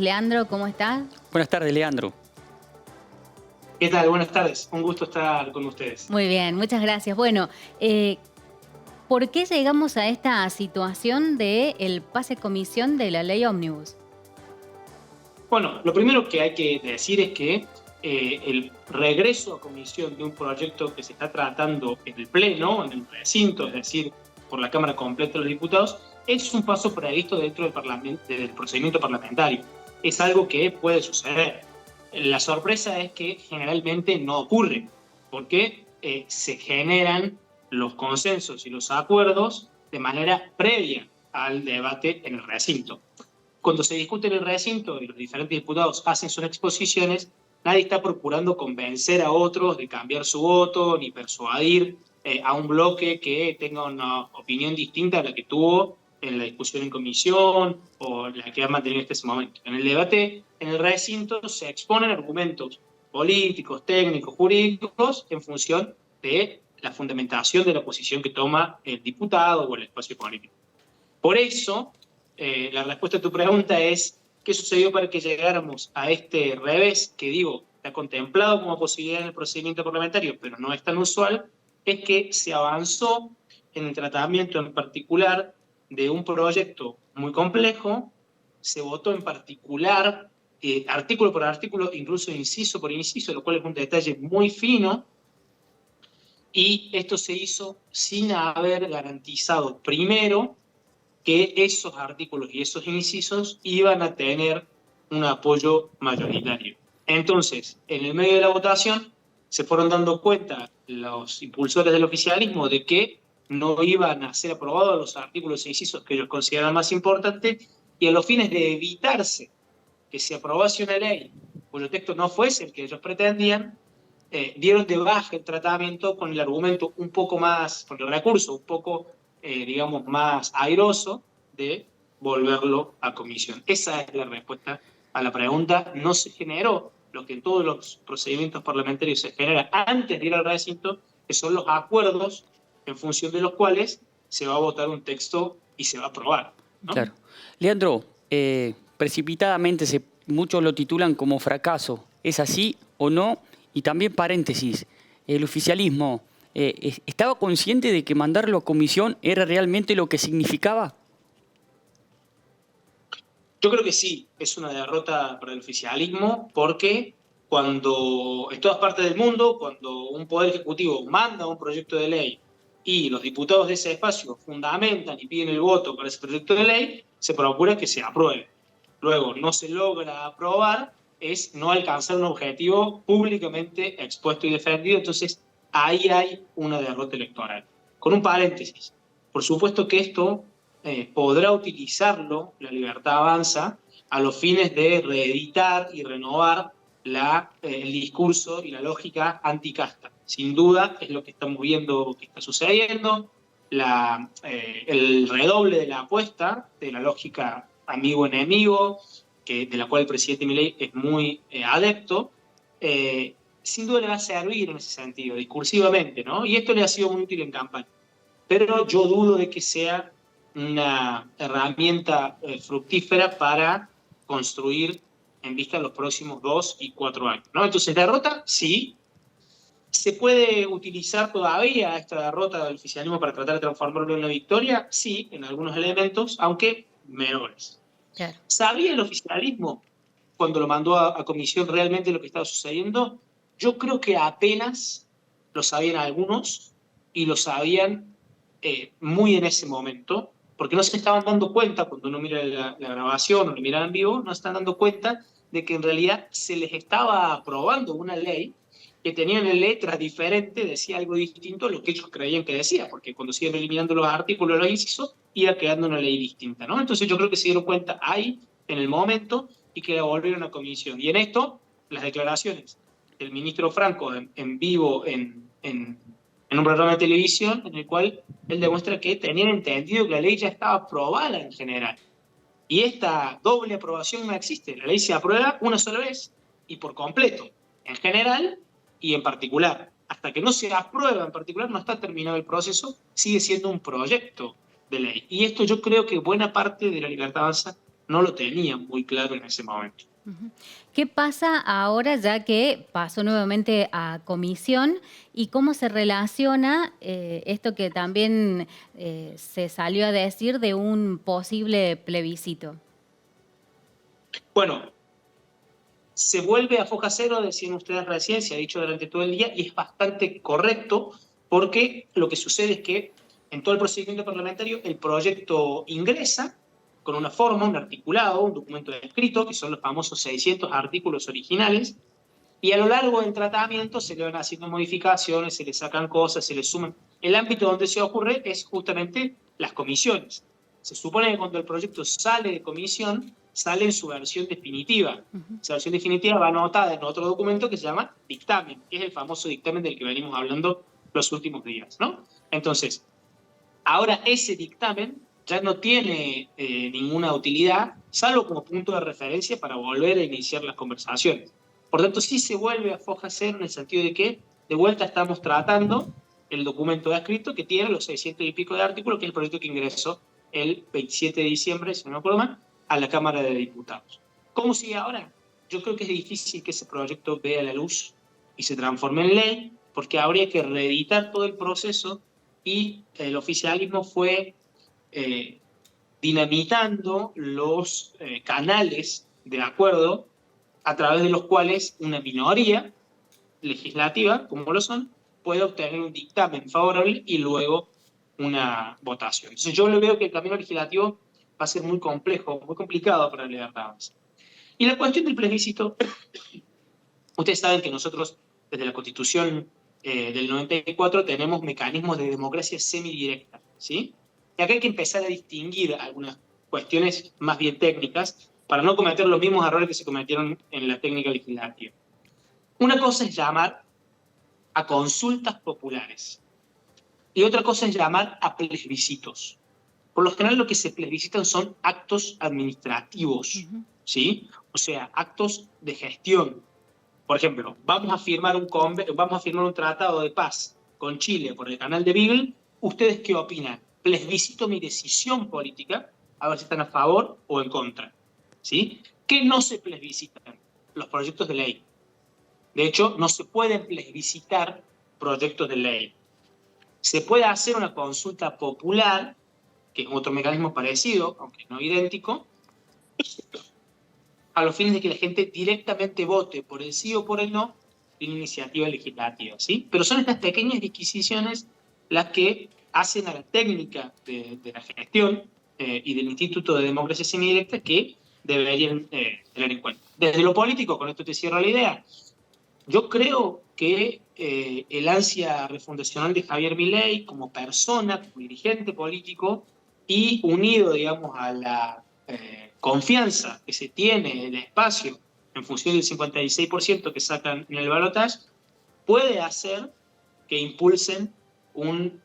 Leandro, ¿cómo estás? Buenas tardes, Leandro. ¿Qué tal? Buenas tardes. Un gusto estar con ustedes. Muy bien, muchas gracias. Bueno, ¿por qué llegamos a esta situación del pase comisión de la ley Ómnibus? Bueno, lo primero que hay que decir es que el regreso a comisión de un proyecto que se está tratando en el Pleno, en el recinto, es decir, por la Cámara completa de los Diputados, es un paso previsto dentro del procedimiento parlamentario. Es algo que puede suceder. La sorpresa es que generalmente no ocurre, porque se generan los consensos y los acuerdos de manera previa al debate en el recinto. Cuando se discute en el recinto y los diferentes diputados hacen sus exposiciones, nadie está procurando convencer a otros de cambiar su voto, ni persuadir a un bloque que tenga una opinión distinta a la que tuvo en la discusión en comisión o la que ha mantenido hasta ese momento. En el debate, en el recinto, se exponen argumentos políticos, técnicos, jurídicos, en función de la fundamentación de la posición que toma el diputado o el espacio político. Por eso, la respuesta a tu pregunta es, ¿qué sucedió para que llegáramos a este revés que digo, está contemplado como posibilidad en el procedimiento parlamentario, pero no es tan usual? Es que se avanzó en el tratamiento en particular de un proyecto muy complejo, se votó en particular, artículo por artículo, incluso inciso por inciso, lo cual es un detalle muy fino, y esto se hizo sin haber garantizado primero que esos artículos y esos incisos iban a tener un apoyo mayoritario. Entonces, en el medio de la votación, se fueron dando cuenta los impulsores del oficialismo de que no iban a ser aprobados los artículos e incisos que ellos consideran más importantes, y a los fines de evitarse que se aprobase una ley cuyo texto no fuese el que ellos pretendían, dieron de baja el tratamiento con el argumento un poco más, con el recurso un poco, digamos, más airoso de volverlo a comisión. Esa es la respuesta a la pregunta. No se generó lo que en todos los procedimientos parlamentarios se genera antes de ir al recinto, que son los acuerdos en función de los cuales se va a votar un texto y se va a aprobar, ¿no? Claro. Leandro, precipitadamente muchos lo titulan como fracaso. ¿Es así o no? Y también paréntesis, el oficialismo, ¿estaba consciente de que mandarlo a comisión era realmente lo que significaba? Yo creo que sí, es una derrota para el oficialismo, porque cuando en todas partes del mundo, cuando un poder ejecutivo manda un proyecto de ley y los diputados de ese espacio fundamentan y piden el voto para ese proyecto de ley, se procura que se apruebe. Luego no se logra aprobar, es no alcanzar un objetivo públicamente expuesto y defendido. Entonces ahí hay una derrota electoral. Con un paréntesis, por supuesto que esto podrá utilizarlo la Libertad Avanza a los fines de reeditar y renovar el discurso y la lógica anticasta. Sin duda es lo que estamos viendo que está sucediendo, el redoble de la apuesta, de la lógica amigo-enemigo, de la cual el presidente Milei es muy adepto, sin duda le va a servir en ese sentido, discursivamente, ¿no? Y esto le ha sido muy útil en campaña. Pero yo dudo de que sea una herramienta fructífera para construir en vista de los próximos 2 y 4 años, ¿no? Entonces, derrota, sí. ¿Se puede utilizar todavía esta derrota del oficialismo para tratar de transformarlo en una victoria? Sí, en algunos elementos, aunque menores. Claro. ¿Sabía el oficialismo, cuando lo mandó a comisión, realmente lo que estaba sucediendo? Yo creo que apenas lo sabían algunos, y lo sabían muy en ese momento, porque no se estaban dando cuenta, cuando uno mira la grabación o lo mira en vivo, no se están dando cuenta de que en realidad se les estaba aprobando una ley que tenía letras diferentes, decía algo distinto a lo que ellos creían que decía, porque cuando siguen eliminando los artículos, los incisos, iba quedando una ley distinta, ¿no? Entonces yo creo que se dieron cuenta ahí, en el momento, y que la volvieron a comisión. Y en esto, las declaraciones del ministro Franco en vivo en un programa de televisión, en el cual él demuestra que tenían entendido que la ley ya estaba aprobada en general. Y esta doble aprobación no existe. La ley se aprueba una sola vez y por completo, en general y en particular. Hasta que no se aprueba en particular, no está terminado el proceso, sigue siendo un proyecto de ley. Y esto yo creo que buena parte de la Libertad Avanza no lo tenían muy claro en ese momento. ¿Qué pasa ahora ya que pasó nuevamente a comisión y cómo se relaciona esto que también se salió a decir de un posible plebiscito? Bueno, se vuelve a foja cero, decían ustedes recién, se ha dicho durante todo el día, y es bastante correcto porque lo que sucede es que en todo el procedimiento parlamentario el proyecto ingresa con una forma, un articulado, un documento escrito, que son los famosos 600 artículos originales, y a lo largo del tratamiento se le van haciendo modificaciones, se le sacan cosas, se le suman. El ámbito donde se ocurre es justamente las comisiones. Se supone que cuando el proyecto sale de comisión, sale en su versión definitiva. Esa versión definitiva va anotada en otro documento que se llama dictamen, que es el famoso dictamen del que venimos hablando los últimos días, ¿no? Entonces, ahora ese dictamen ya no tiene ninguna utilidad, salvo como punto de referencia para volver a iniciar las conversaciones. Por tanto, sí se vuelve a foja cero en el sentido de que de vuelta estamos tratando el documento escrito que tiene los 600 y pico de artículos, que es el proyecto que ingresó el 27 de diciembre, si no me acuerdo mal, a la Cámara de Diputados. ¿Cómo sigue ahora? Yo creo que es difícil que ese proyecto vea la luz y se transforme en ley, porque habría que reeditar todo el proceso y el oficialismo fue dinamitando los canales de acuerdo a través de los cuales una minoría legislativa, como lo son, puede obtener un dictamen favorable y luego una votación. Entonces yo le veo que el camino legislativo va a ser muy complejo, muy complicado para leer Libertad. Y la cuestión del plebiscito, ustedes saben que nosotros desde la Constitución del 94 tenemos mecanismos de democracia semidirecta, ¿sí? Y acá hay que empezar a distinguir algunas cuestiones más bien técnicas para no cometer los mismos errores que se cometieron en la técnica legislativa. Una cosa es llamar a consultas populares y otra cosa es llamar a plebiscitos. Por lo general lo que se plebiscitan son actos administrativos, ¿sí? O sea, actos de gestión. Por ejemplo, vamos a firmar un tratado de paz con Chile por el canal de Beagle. ¿Ustedes qué opinan? Plebiscito mi decisión política, a ver si están a favor o en contra, ¿sí? ¿Qué no se plebiscitan? Los proyectos de ley. De hecho, no se pueden plebiscitar proyectos de ley. Se puede hacer una consulta popular, que es otro mecanismo parecido, aunque no idéntico, a los fines de que la gente directamente vote por el sí o por el no de una iniciativa legislativa, ¿sí? Pero son estas pequeñas disquisiciones las que hacen a la técnica de la gestión y del Instituto de Democracia Semidirecta que deberían tener en cuenta. Desde lo político, con esto te cierro la idea, yo creo que el ansia refundacional de Javier Milei como persona, como dirigente político, y unido, digamos, a la confianza que se tiene en el espacio en función del 56% que sacan en el balotaje, puede hacer que impulsen un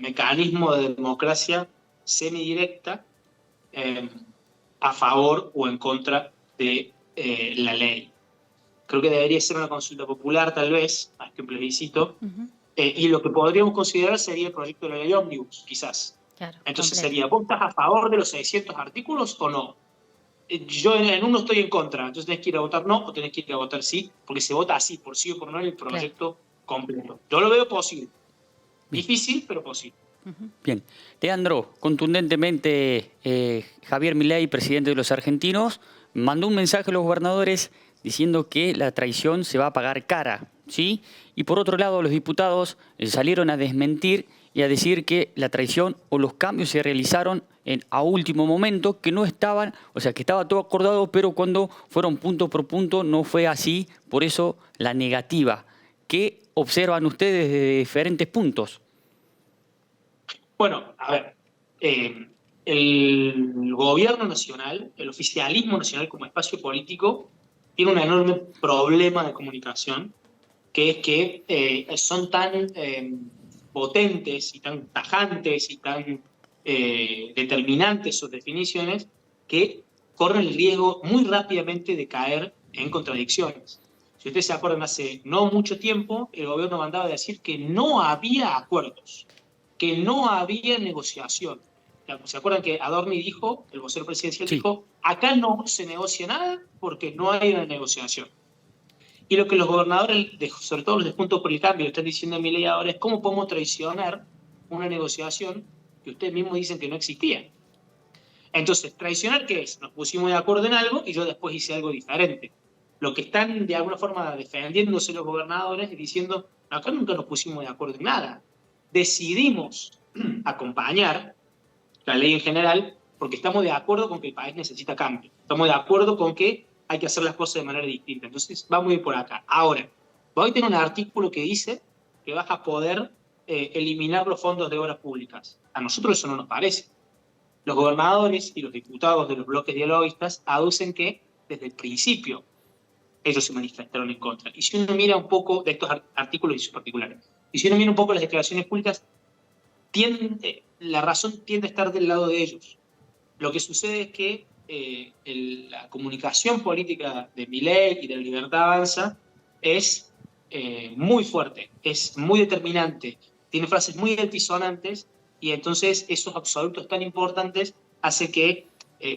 mecanismo de democracia semidirecta a favor o en contra de la ley. Creo que debería ser una consulta popular, tal vez, más que un plebiscito, y lo que podríamos considerar sería el proyecto de la ley ómnibus, quizás. Claro, entonces completo. sería, ¿vos estás a favor de los 600 artículos o no? Yo en uno estoy en contra, entonces tenés que ir a votar no o tenés que ir a votar sí, porque se vota así, por sí o por no, en el proyecto completo. Yo lo veo posible. Difícil, pero posible. Bien. Leandro, contundentemente, Javier Milei, presidente de los argentinos, mandó un mensaje a los gobernadores diciendo que la traición se va a pagar cara, ¿sí? Y por otro lado, los diputados salieron a desmentir y a decir que la traición o los cambios se realizaron a último momento, que no estaban, o sea, que estaba todo acordado, pero cuando fueron punto por punto no fue así, por eso la negativa. ¿Qué observan ustedes de diferentes puntos? Bueno, a ver, el gobierno nacional, el oficialismo nacional como espacio político, tiene un enorme problema de comunicación, que es que son tan potentes y tan tajantes y tan determinantes sus definiciones que corren el riesgo muy rápidamente de caer en contradicciones. Si ustedes se acuerdan, hace no mucho tiempo el gobierno mandaba a decir que no había acuerdos, que no había negociación, ¿Se acuerdan que Adorni dijo, el vocero presidencial Sí. dijo, acá no se negocia nada porque no hay una negociación? Y lo que los gobernadores, sobre todo los de Juntos por el Cambio, están diciendo a Milei ahora es cómo podemos traicionar una negociación que ustedes mismos dicen que no existía. Entonces, traicionar, ¿qué es? Nos pusimos de acuerdo en algo y yo después hice algo diferente. Lo que están de alguna forma defendiéndose los gobernadores y diciendo, acá nunca nos pusimos de acuerdo en nada. Decidimos acompañar la ley en general porque estamos de acuerdo con que el país necesita cambio. Estamos de acuerdo con que hay que hacer las cosas de manera distinta. Entonces, vamos a ir por acá. Ahora, voy a tener un artículo que dice que vas a poder eliminar los fondos de obras públicas. A nosotros eso no nos parece. Los gobernadores y los diputados de los bloques dialoguistas aducen que desde el principio ellos se manifestaron en contra. Y si uno mira un poco de estos artículos y sus particulares, y si uno mira un poco las declaraciones públicas, la razón tiende a estar del lado de ellos. Lo que sucede es que la comunicación política de Milei y de la Libertad Avanza es muy fuerte, es muy determinante, tiene frases muy altisonantes, y entonces esos absolutos tan importantes hace que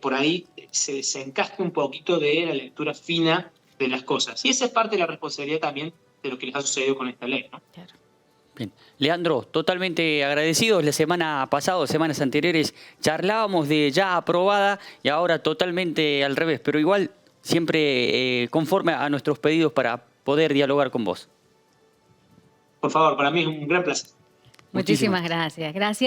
por ahí se desencaje un poquito de la lectura fina de las cosas. Y esa es parte de la responsabilidad también de lo que les ha sucedido con esta ley, ¿no? Claro. Bien. Leandro, totalmente agradecidos. La semana pasada, semanas anteriores, charlábamos de ya aprobada y ahora totalmente al revés, pero igual siempre conforme a nuestros pedidos para poder dialogar con vos. Por favor, para mí es un gran placer. Muchísimas gracias. Gracias.